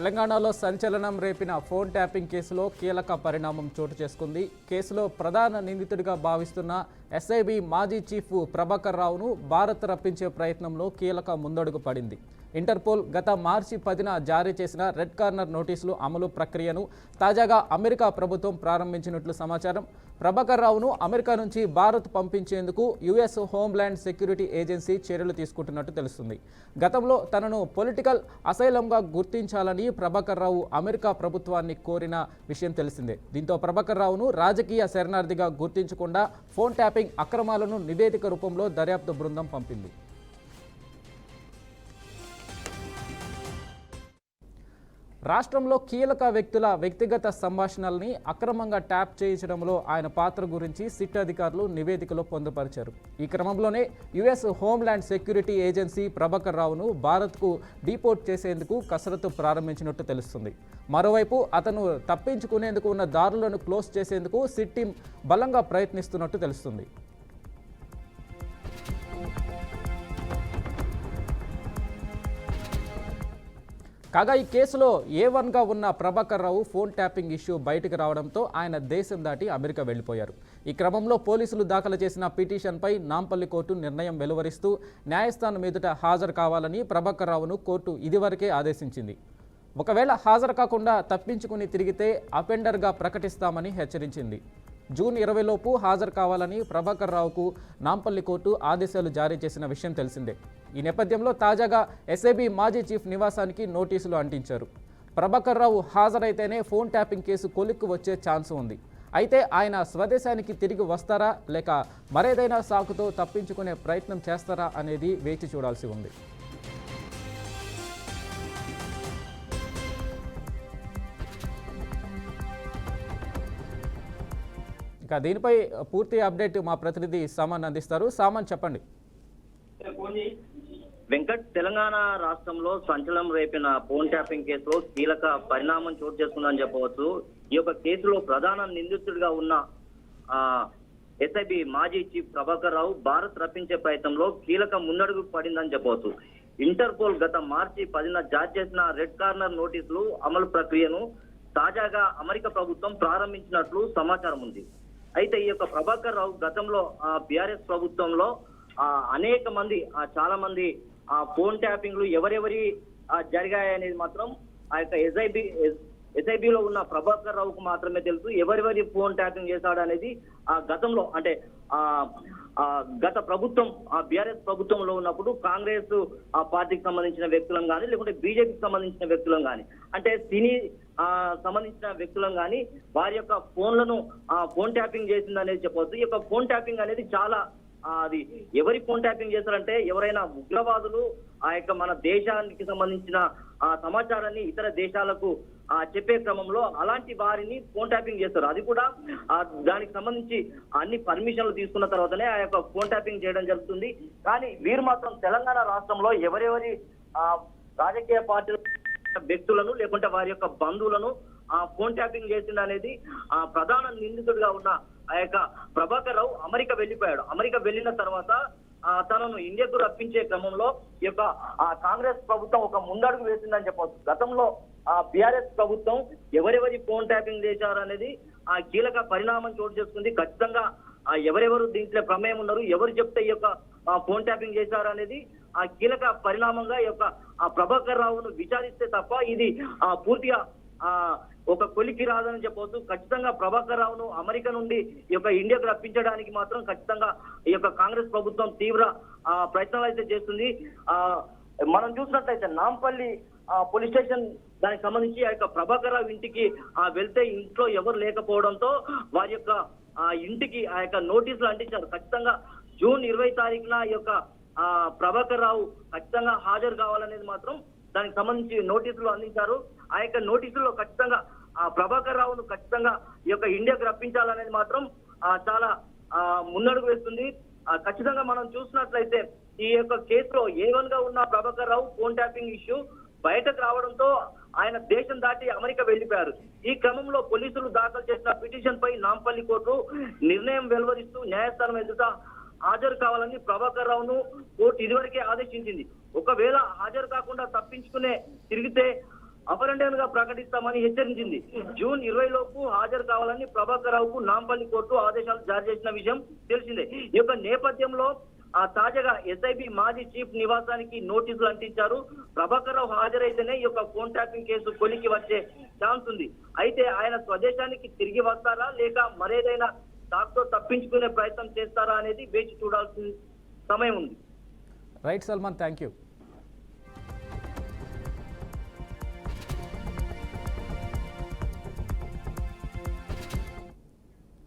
తెలంగాణలో సంచలనం రేపిన phone tapping కేసులో కీలక పరిణామం చోటు చేసుకుంది. కేసులో ప్రధాన నిందితుడిగా భావిస్తున్న ఎస్ఐబి మాజీ చీఫ్ ప్రభాకర్ రావును భారత్ రప్పించే ప్రయత్నంలో కీలక ముందడుగు పడింది. ఇంటర్పోల్ గత మార్చి 10న జారీ చేసిన రెడ్ కార్నర్ నోటీసులు అమలు ప్రక్రియను తాజాగా అమెరికా ప్రభుత్వం ప్రారంభించినట్లు సమాచారం. ప్రభాకర్ రావును అమెరికా నుంచి భారత్ పంపించేందుకు యుఎస్ హోమ్ల్యాండ్ సెక్యూరిటీ ఏజెన్సీ చర్యలు తీసుకుంటున్నట్టు తెలుస్తుంది. గతంలో తనను పొలిటికల్ అసైలంగా గుర్తించాలని ప్రభాకర్ రావు అమెరికా ప్రభుత్వాన్ని కోరిన విషయం తెలిసిందే. దీంతో ప్రభాకర్ రావును రాజకీయ శరణార్థిగా గుర్తించకుండా ఫోన్ ట్యాపింగ్ అక్రమాలను నివేదిక రూపంలో దర్యాప్తు బృందం పంపింది. రాష్ట్రంలో కీలక వ్యక్తుల వ్యక్తిగత సంభాషణల్ని అక్రమంగా ట్యాప్ చేయించడంలో ఆయన పాత్ర గురించి సిట్ అధికారులు నివేదికలో పొందుపరిచారు. ఈ క్రమంలోనే US homeland security agency Prabhakar రావును భారత్కు డీపోర్ట్ చేసేందుకు కసరత్తు ప్రారంభించినట్టు తెలుస్తుంది. మరోవైపు అతను తప్పించుకునేందుకు ఉన్న దారులను క్లోజ్ చేసేందుకు సిట్ టీం బలంగా ప్రయత్నిస్తున్నట్టు తెలుస్తుంది. కాగా ఈ కేసులో A1గా ఉన్న Prabhakar Rao phone tapping issue బయటకు రావడంతో ఆయన దేశం దాటి అమెరికా వెళ్లిపోయారు. ఈ క్రమంలో పోలీసులు దాఖలు చేసిన పిటిషన్పై నాంపల్లి కోర్టు నిర్ణయం వెలువరిస్తూ న్యాయస్థానం ఎదుట హాజరు కావాలని ప్రభాకర్ రావును కోర్టు ఇదివరకే ఆదేశించింది. ఒకవేళ హాజరు కాకుండా తప్పించుకుని తిరిగితే అఫెండర్గా ప్రకటిస్తామని హెచ్చరించింది. జూన్ 20 లోపు హాజరు కావాలని ప్రభాకర్ రావుకు నాంపల్లి కోర్టు ఆదేశాలు జారీ చేసిన విషయం తెలిసిందే. ఈ నేపథ్యంలో తాజాగా ఎస్ఐబి మాజీ చీఫ్ నివాసానికి నోటీసులు అంటించారు. Prabhakar Rao హాజరైతేనే phone tapping case కొలిక్కు వచ్చే ఛాన్స్ ఉంది. అయితే ఆయన స్వదేశానికి తిరిగి వస్తారా లేక మరేదైనా సాకుతో తప్పించుకునే ప్రయత్నం చేస్తారా అనేది వేచి చూడాల్సి ఉంది. దీనిపై పూర్తి అప్డేట్ మా ప్రతినిధి సామాన్ అందిస్తారు. సామాన్ చెప్పండి. వెంకట్, తెలంగాణ రాష్ట్రంలో సంచలనం రేపిన ఫోన్ ట్యాపింగ్ కేసులో కీలక పరిణామం చోటు చేసుకుందని చెప్పవచ్చు. ఈ యొక్క కేసులో ప్రధాన నిందితుడిగా ఉన్న ఎస్ఐబి మాజీ చీఫ్ ప్రభాకర్ రావు భారత్ రప్పించే ప్రయత్నంలో కీలక ముందడుగు పడిందని చెప్పవచ్చు. ఇంటర్పోల్ గత మార్చి 10న జారీ చేసిన రెడ్ కార్నర్ నోటీసులు అమలు ప్రక్రియను తాజాగా అమెరికా ప్రభుత్వం ప్రారంభించినట్లు సమాచారం ఉంది. అయితే ఈ యొక్క ప్రభాకర్ రావు గతంలో బీఆర్ఎస్ ప్రభుత్వంలో అనేక మంది చాలా మంది ఫోన్ ట్యాపింగ్లు ఎవరెవరి జరిగాయనేది మాత్రం ఆ యొక్క ఎస్ఐబిలో ఉన్న ప్రభాకర్ రావుకు మాత్రమే తెలుసు. ఎవరెవరి ఫోన్ ట్యాపింగ్ చేశాడు అనేది గతంలో అంటే గత ప్రభుత్వం బీఆర్ఎస్ ప్రభుత్వంలో ఉన్నప్పుడు కాంగ్రెస్ పార్టీకి సంబంధించిన వ్యక్తులను కానీ లేకుంటే బీజేపీకి సంబంధించిన వ్యక్తులను కానీ అంటే సినీ సంబంధించిన వ్యక్తులను కానీ వారి యొక్క ఫోన్లను ఫోన్ ట్యాపింగ్ చేసింది అనేది చెప్పవచ్చు. ఈ యొక్క ఫోన్ ట్యాపింగ్ అనేది చాలా అది ఎవరి ఫోన్ ట్యాపింగ్ చేశారంటే ఎవరైనా ఉగ్రవాదులు మన దేశానికి సంబంధించిన సమాచారాన్ని ఇతర దేశాలకు చెప్పే క్రమంలో అలాంటి వారిని ఫోన్ ట్యాపింగ్ చేస్తారు. అది కూడా దానికి సంబంధించి అన్ని పర్మిషన్లు తీసుకున్న తర్వాతనే ఆ యొక్క ఫోన్ ట్యాపింగ్ చేయడం జరుగుతుంది. కానీ వీరు మాత్రం తెలంగాణ రాష్ట్రంలో ఎవరెవరి రాజకీయ పార్టీల వ్యక్తులను లేకుంటే వారి యొక్క బంధువులను ఫోన్ ట్యాపింగ్ చేసింది అనేది ప్రధాన నిందితుడిగా ఉన్న ఆ యొక్క ప్రభాకర్ రావు అమెరికా వెళ్లిపోయాడు. అమెరికా వెళ్లిన తర్వాత తనను ఇండియాకు రప్పించే క్రమంలో ఈ యొక్క కాంగ్రెస్ ప్రభుత్వం ఒక ముందడుగు వేసిందని చెప్పవచ్చు. గతంలో బీఆర్ఎస్ ప్రభుత్వం ఎవరెవరి ఫోన్ ట్యాపింగ్ చేశారు అనేది కీలక పరిణామం చోటు చేసుకుంది. ఖచ్చితంగా ఎవరెవరు దీంట్లో ప్రమేయం ఉన్నారు, ఎవరు చెప్తే ఈ యొక్క ఫోన్ ట్యాపింగ్ చేశారు అనేది కీలక పరిణామంగా ఈ యొక్క ప్రభాకర్ రావును విచారిస్తే తప్ప ఇది పూర్తిగా ఒక కొలికి రాదని చెప్పవచ్చు. ఖచ్చితంగా ప్రభాకర్ రావును అమెరికా నుండి ఈ యొక్క ఇండియాకు రప్పించడానికి మాత్రం ఖచ్చితంగా ఈ యొక్క కాంగ్రెస్ ప్రభుత్వం తీవ్ర ప్రయత్నాలు అయితే చేస్తుంది. మనం చూసినట్లయితే నాంపల్లి పోలీస్ స్టేషన్ దానికి సంబంధించి ఆ యొక్క ప్రభాకర్ రావు ఇంటికి వెళ్తే ఇంట్లో ఎవరు లేకపోవడంతో వారి యొక్క ఇంటికి ఆ యొక్క నోటీసులు అంటించారు. ఖచ్చితంగా జూన్ 20 తారీఖున ఈ యొక్క ప్రభాకర్ రావు ఖచ్చితంగా హాజరు కావాలనేది మాత్రం దానికి సంబంధించి నోటీసులు అందించారు. ఆ యొక్క నోటీసుల్లో ఖచ్చితంగా ప్రభాకర్ రావును ఖచ్చితంగా ఈ యొక్క ఇండియాకు రప్పించాలనేది మాత్రం చాలా ముందడుగు వేస్తుంది. ఖచ్చితంగా మనం చూసినట్లయితే ఈ యొక్క కేసులో A1గా ఉన్న Prabhakar Rao phone tapping issue బయటకు రావడంతో ఆయన దేశం దాటి అమెరికా వెళ్లిపోయారు. ఈ క్రమంలో పోలీసులు దాఖలు చేసిన పిటిషన్ పై నాంపల్లి కోర్టు నిర్ణయం వెలువరిస్తూ న్యాయస్థానం ఎదుట హాజరు కావాలని ప్రభాకర్ రావును కోర్టు ఇదివరకే ఆదేశించింది. ఒకవేళ హాజరు కాకుండా తప్పించుకునే తిరిగితే అపరెంటెడ్ గా ప్రకటిస్తామని హెచ్చరించింది. జూన్ 20 లోపు హాజరు కావాలని ప్రభాకర్ రావుకు నాంపల్లి కోర్టు ఆదేశాలు జారీ చేసిన విషయం తెలిసిందే. ఈ యొక్క నేపథ్యంలో తాజాగా ఎస్ఐబి మాజీ చీఫ్ నివాసానికి నోటీసులు అంటించారు. ప్రభాకర్ రావు హాజరైతేనే ఈ యొక్క ఫోన్ ట్యాపింగ్ కేసు కొలికి వచ్చే ఛాన్స్ ఉంది. అయితే ఆయన స్వదేశానికి తిరిగి వస్తారా లేక మరేదైనా దాంతో తప్పించుకునే ప్రయత్నం చేస్తారా అనేది వేచి చూడాల్సిన సమయం ఉంది. Right Salman, thank you.